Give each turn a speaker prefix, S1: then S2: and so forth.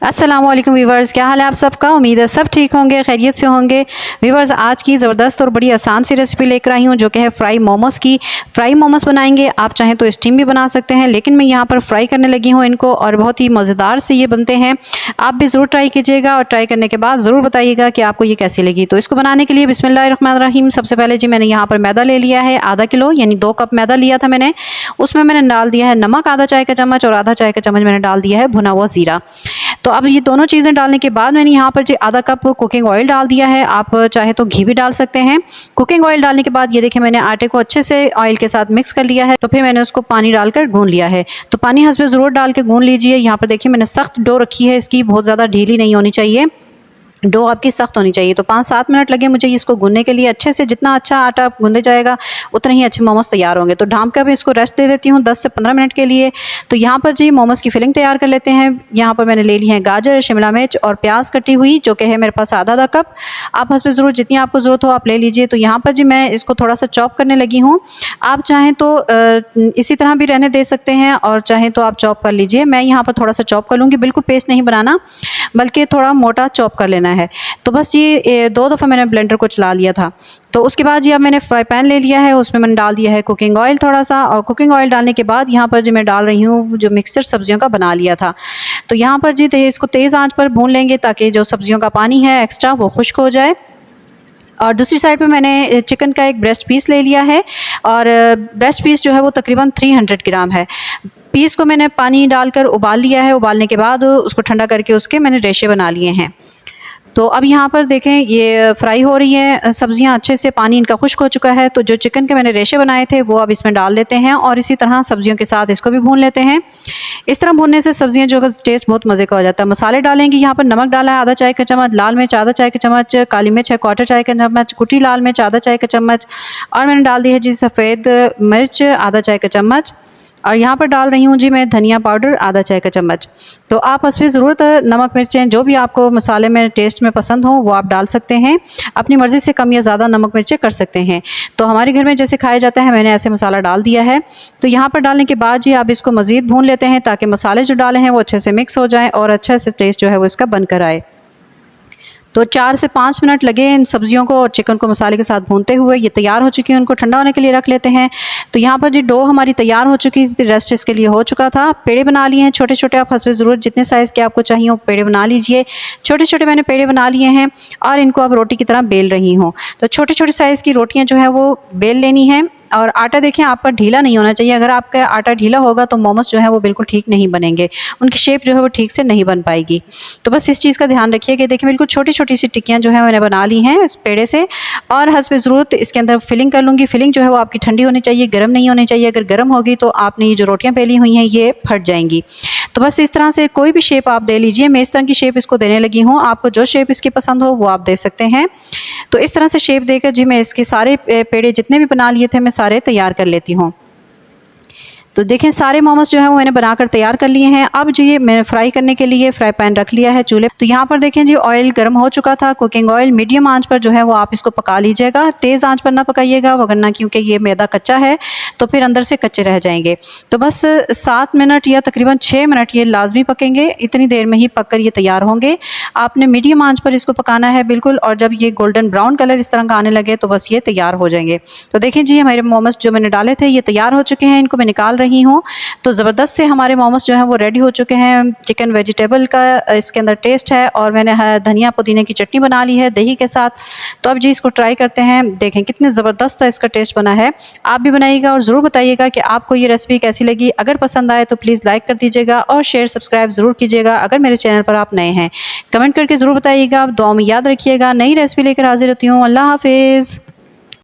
S1: अस्सलामुअलैकुम वीवर्स, क्या हाल है आप सबका। उम्मीद है सब ठीक होंगे, खैरियत से होंगे। वीवर्स, आज की ज़बरदस्त और बड़ी आसान सी रेसिपी लेकर आई हूँ जो कि है फ्राई मोमोज़ की। फ्राई मोमोज़ बनाएंगे, आप चाहें तो स्टीम भी बना सकते हैं, लेकिन मैं यहाँ पर फ्राई करने लगी हूँ इनको और बहुत ही मज़ेदार से ये बनते हैं। आप भी ज़रूर ट्राई कीजिएगा और ट्राई करने के बाद ज़रूर बताइएगा कि आपको ये कैसी लगी। तो इसको बनाने के लिए बिस्मिल्लाहिर्रहमानिर्रहीम, सबसे पहले जी मैंने यहाँ पर मैदा ले लिया है आधा किलो, यानी 2 कप मैदा लिया था मैंने। उसमें मैंने डाल दिया है नमक आधा चाय का चम्मच और आधा चाय का चम्मच मैंने डाल दिया है भुना हुआ ज़ीरा। तो अब ये दोनों चीज़ें डालने के बाद मैंने यहाँ पर जो आधा कप कुकिंग ऑयल डाल दिया है, आप चाहे तो घी भी डाल सकते हैं। कुकिंग ऑयल डालने के बाद ये देखिए मैंने आटे को अच्छे से ऑयल के साथ मिक्स कर लिया है, तो फिर मैंने उसको पानी डालकर गूंद लिया है। तो पानी हस्बे ज़रूर डाल के गूंद लीजिए। यहाँ पर देखिए मैंने सख्त डो रखी है, इसकी बहुत ज़्यादा ढीली नहीं होनी चाहिए, डो आपकी सख्त होनी चाहिए। तो 5-7 मिनट लगे मुझे इसको गूंदने के लिए अच्छे से। जितना अच्छा आटा गूंदे जाएगा उतने ही अच्छे मोमोज तैयार होंगे। तो ढाँप कर भी इसको रेस्ट दे देती हूँ 10 से 15 मिनट के लिए। तो यहाँ पर जी मोमोज की फिलिंग तैयार कर लेते हैं। यहाँ पर मैंने ले ली है गाजर, शिमला मिर्च और प्याज कटी हुई, जो कि है मेरे पास आधा कप। आप हस्बे ज़रूर जितनी आपको ज़रूरत हो आप ले लीजिए। तो यहाँ पर जी मैं इसको थोड़ा सा चॉप करने लगी हूँ। आप चाहें तो इसी तरह भी रहने दे सकते हैं और चाहें तो आप चॉप कर लीजिए। मैं यहाँ पर थोड़ा सा चॉप कर लूँगी, बिल्कुल पेस्ट नहीं बनाना बल्कि थोड़ा मोटा चॉप कर लेना है। तो बस ये 2 दफ़ा मैंने ब्लेंडर को चला लिया था। तो उसके बाद जी अब मैंने फ्राई पैन ले लिया है, उसमें मैंने डाल दिया है कुकिंग ऑयल थोड़ा सा। और कुकिंग ऑयल डालने के बाद यहाँ पर जी मैं डाल रही हूँ जो मिक्सचर सब्जियों का बना लिया था। तो यहाँ पर जी इसको तेज़ आंच पर भून लेंगे ताकि जो सब्जियों का पानी है एक्स्ट्रा वो खुश्क हो जाए। और दूसरी साइड पे मैंने चिकन का एक ब्रेस्ट पीस ले लिया है और ब्रेस्ट पीस जो है वो तकरीबन 300 ग्राम है। पीस को मैंने पानी डालकर उबाल लिया है। उबालने के बाद उसको ठंडा करके उसके मैंने रेशे बना लिए हैं। तो अब यहाँ पर देखें ये फ्राई हो रही है सब्जियाँ अच्छे से, पानी इनका खुश्क हो चुका है। तो जो चिकन के मैंने रेशे बनाए थे वो अब इसमें डाल देते हैं और इसी तरह सब्जियों के साथ इसको भी भून लेते हैं। इस तरह भूनने से सब्जियाँ जो है टेस्ट बहुत मज़े का हो जाता है। मसाले डालेंगे, यहाँ पर नमक डाला है आधा चाय का चम्मच, लाल मिर्च आधा चाय का चम्मच, काली मिर्च है क्वार्टर चाय का चम्मच, कुटी लाल मिर्च आधा चाय का चम्मच और मैंने डाल दी है जी सफ़ेद मिर्च आधा चाय का चम्मच। और यहाँ पर डाल रही हूँ जी मैं धनिया पाउडर आधा चाय का चम्मच। तो आप हस्बे ज़रूरत नमक मिर्चें जो भी आपको मसाले में टेस्ट में पसंद हो वो आप डाल सकते हैं। अपनी मर्ज़ी से कम या ज़्यादा नमक मिर्चें कर सकते हैं। तो हमारे घर में जैसे खाया जाता है मैंने ऐसे मसाला डाल दिया है। तो यहाँ पर डालने के बाद जी आप इसको मज़ीद भून लेते हैं ताकि मसाले जो डाले हैं वो अच्छे से मिक्स हो जाएँ और अच्छे से टेस्ट जो है वो इसका बनकर आए। तो 4 से 5 मिनट लगे इन सब्जियों को और चिकन को मसाले के साथ भूनते हुए। ये तैयार हो चुकी है, उनको ठंडा होने के लिए रख लेते हैं। तो यहाँ पर जी डो हमारी तैयार हो चुकी थी, रेस्ट इसके लिए हो चुका था। पेड़े बना लिए हैं छोटे छोटे, आप हस्बे ज़रूर जितने साइज़ के आपको चाहिए वो पेड़े बना लीजिए। छोटे छोटे मैंने पेड़े बना लिए हैं और इनको अब रोटी की तरह बेल रही हूँ। तो छोटे छोटे साइज़ की रोटियाँ जो है वो बेल लेनी है। और आटा देखें आपका ढीला नहीं होना चाहिए। अगर आपका आटा ढीला होगा तो मोमोस जो है वो बिल्कुल ठीक नहीं बनेंगे, उनकी शेप जो है वो ठीक से नहीं बन पाएगी। तो बस इस चीज़ का ध्यान रखिए कि देखिए बिल्कुल छोटी छोटी सी टिक्कियाँ जो है मैंने बना ली हैं इस पेड़े से। और हस्बे ज़रूरत इसके अंदर फिलिंग कर लूँगी। फिलिंग जो है वो आपकी ठंडी होनी चाहिए, गर्म नहीं होनी चाहिए। अगर गर्म होगी तो आपने ये जो रोटियाँ बेली हुई हैं ये फट जाएंगी। तो बस इस तरह से कोई भी शेप आप दे लीजिए। मैं इस तरह की शेप इसको देने लगी हूँ, आपको जो शेप इसकी पसंद हो वो आप दे सकते हैं। तो इस तरह से शेप देकर जी मैं इसके सारे पेड़े जितने भी बना लिए थे मैं सारे तैयार कर लेती हूँ। तो देखें सारे मोमोज जो है वो मैंने बनाकर तैयार कर लिए हैं। अब जी ये मैंने फ्राई करने के लिए फ्राई पैन रख लिया है चूल्हे। तो यहाँ पर देखें जी ऑयल गर्म हो चुका था, कुकिंग ऑयल। मीडियम आंच पर जो है वो आप इसको पका लीजिएगा, तेज़ आंच पर ना पकाइएगा वरना क्योंकि ये मैदा कच्चा है तो फिर अंदर से कच्चे रह जाएंगे। तो बस 7 मिनट या तकरीबन 6 मिनट ये लाजमी पकेंगे, इतनी देर में ही पक कर ये तैयार होंगे। आपने मीडियम आंच पर इसको पकाना है बिल्कुल, और जब ये गोल्डन ब्राउन कलर इस तरह का आने लगे तो बस ये तैयार हो जाएंगे। तो देखें जी हमारे मोमोज जो मैंने डाले थे ये तैयार हो चुके हैं, इनको मैं निकाल रही हूँ। तो ज़बरदस्त से हमारे मोमोज जो हैं वो रेडी हो चुके हैं। चिकन वेजिटेबल का इसके अंदर टेस्ट है और मैंने धनिया पुदीने की चटनी बना ली है दही के साथ। तो अब जी इसको ट्राई करते हैं, देखें कितने ज़बरदस्त सा इसका टेस्ट बना है। आप भी बनाइएगा और ज़रूर बताइएगा कि आपको ये रेसिपी कैसी लगी। अगर पसंद आए तो प्लीज़ लाइक कर दीजिएगा और शेयर सब्सक्राइब ज़रूर कीजिएगा। अगर मेरे चैनल पर आप नए हैं कमेंट करके ज़रूर बताइएगा। दुआ में याद रखिएगा, नई रेसिपी लेकर हाजिर होती हूँ। अल्लाह हाफिज़।